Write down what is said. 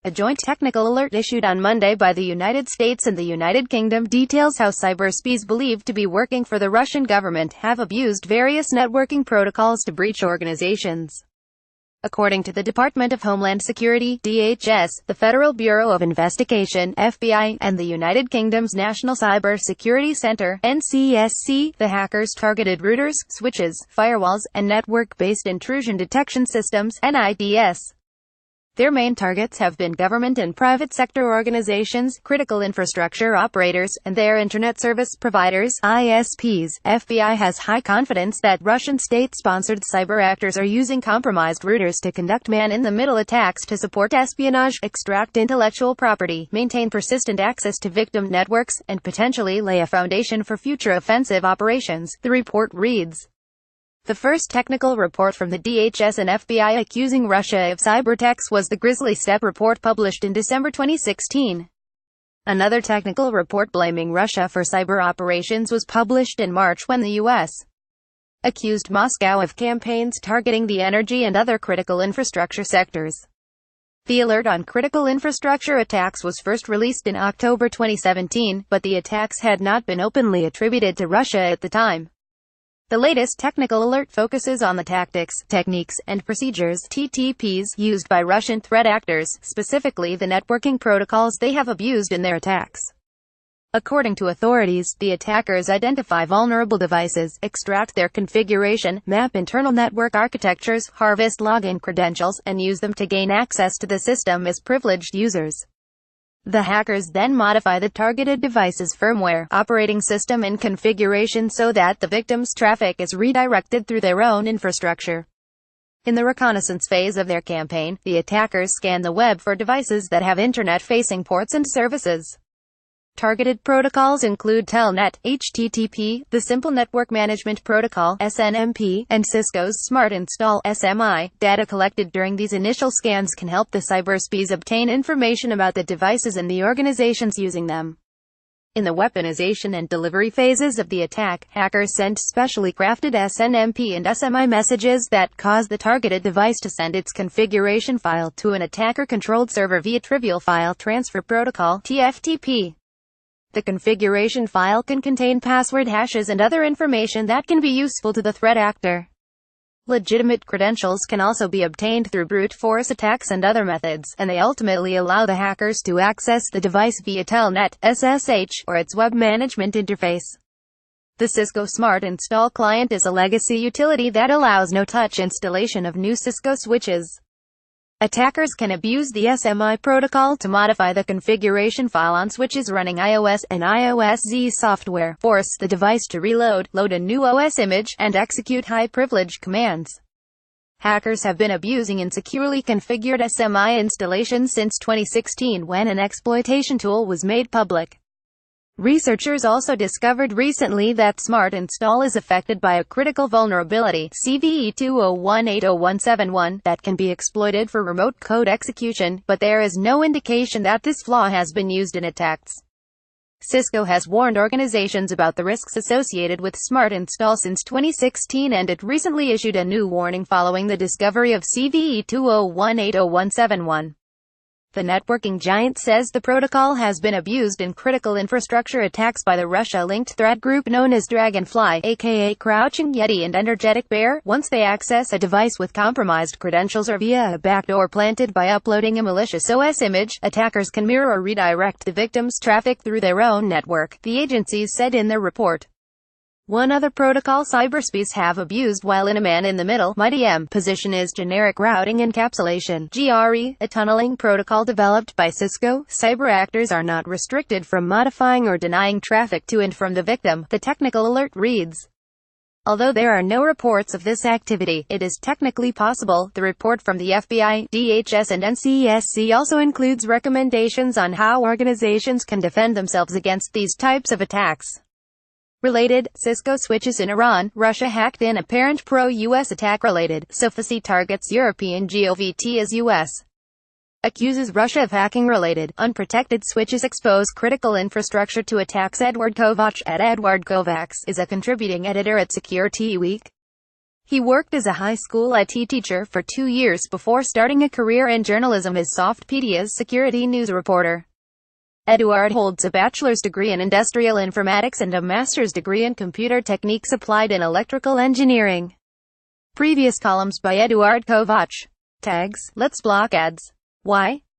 A joint technical alert issued on Monday by the United States and the United Kingdom details how cyberspies believed to be working for the Russian government have abused various networking protocols to breach organizations. According to the Department of Homeland Security (DHS), the Federal Bureau of Investigation (FBI), and the United Kingdom's National Cyber Security Centre (NCSC), the hackers targeted routers, switches, firewalls, and network-based intrusion detection systems (NIDS). Their main targets have been government and private sector organizations, critical infrastructure operators, and their internet service providers (ISPs). FBI has high confidence that Russian state-sponsored cyber actors are using compromised routers to conduct man-in-the-middle attacks to support espionage, extract intellectual property, maintain persistent access to victim networks, and potentially lay a foundation for future offensive operations, the report reads. The first technical report from the DHS and FBI accusing Russia of cyberattacks was the Grizzly Step report published in December 2016. Another technical report blaming Russia for cyber operations was published in March when the U.S. accused Moscow of campaigns targeting the energy and other critical infrastructure sectors. The alert on critical infrastructure attacks was first released in October 2017, but the attacks had not been openly attributed to Russia at the time. The latest technical alert focuses on the tactics, techniques, and procedures (TTPs) used by Russian threat actors, specifically the networking protocols they have abused in their attacks. According to authorities, the attackers identify vulnerable devices, extract their configuration, map internal network architectures, harvest login credentials, and use them to gain access to the system as privileged users. The hackers then modify the targeted device's firmware, operating system and configuration so that the victim's traffic is redirected through their own infrastructure. In the reconnaissance phase of their campaign, the attackers scan the web for devices that have internet-facing ports and services. Targeted protocols include Telnet, HTTP, the Simple Network Management Protocol, SNMP, and Cisco's Smart Install, SMI. Data collected during these initial scans can help the cyberspies obtain information about the devices and the organizations using them. In the weaponization and delivery phases of the attack, hackers sent specially crafted SNMP and SMI messages that cause the targeted device to send its configuration file to an attacker-controlled server via Trivial File Transfer Protocol, TFTP. The configuration file can contain password hashes and other information that can be useful to the threat actor. Legitimate credentials can also be obtained through brute force attacks and other methods, and they ultimately allow the hackers to access the device via Telnet, SSH, or its web management interface. The Cisco Smart Install client is a legacy utility that allows no-touch installation of new Cisco switches. Attackers can abuse the SMI protocol to modify the configuration file on switches running iOS and iOS Z software, force the device to reload, load a new OS image, and execute high-privilege commands. Hackers have been abusing insecurely configured SMI installations since 2016 when an exploitation tool was made public. Researchers also discovered recently that Smart Install is affected by a critical vulnerability, CVE 2018071, that can be exploited for remote code execution, but there is no indication that this flaw has been used in attacks. Cisco has warned organizations about the risks associated with Smart Install since 2016, and it recently issued a new warning following the discovery of CVE 2018071. The networking giant says the protocol has been abused in critical infrastructure attacks by the Russia-linked threat group known as Dragonfly, aka Crouching Yeti and Energetic Bear, once they access a device with compromised credentials or via a backdoor planted by uploading a malicious OS image. Attackers can mirror or redirect the victim's traffic through their own network, the agencies said in their report. One other protocol cyberspies have abused while in a man-in-the-middle (MIDM) position is generic routing encapsulation (GRE), a tunneling protocol developed by Cisco. Cyber actors are not restricted from modifying or denying traffic to and from the victim, the technical alert reads. Although there are no reports of this activity, it is technically possible. The report from the FBI, DHS and NCSC also includes recommendations on how organizations can defend themselves against these types of attacks. Related, Cisco switches in Iran, Russia hacked in apparent pro-US attack related, Sophosy targets European GOVT as US. Accuses Russia of hacking related, unprotected switches expose critical infrastructure to attacks. Edward Kovacs at Edward Kovacs is a contributing editor at Security Week. He worked as a high school IT teacher for 2 years before starting a career in journalism as Softpedia's security news reporter. Eduard holds a bachelor's degree in industrial informatics and a master's degree in computer techniques applied in electrical engineering. Previous columns by Eduard Kovac. Tags: Let's block ads. Why?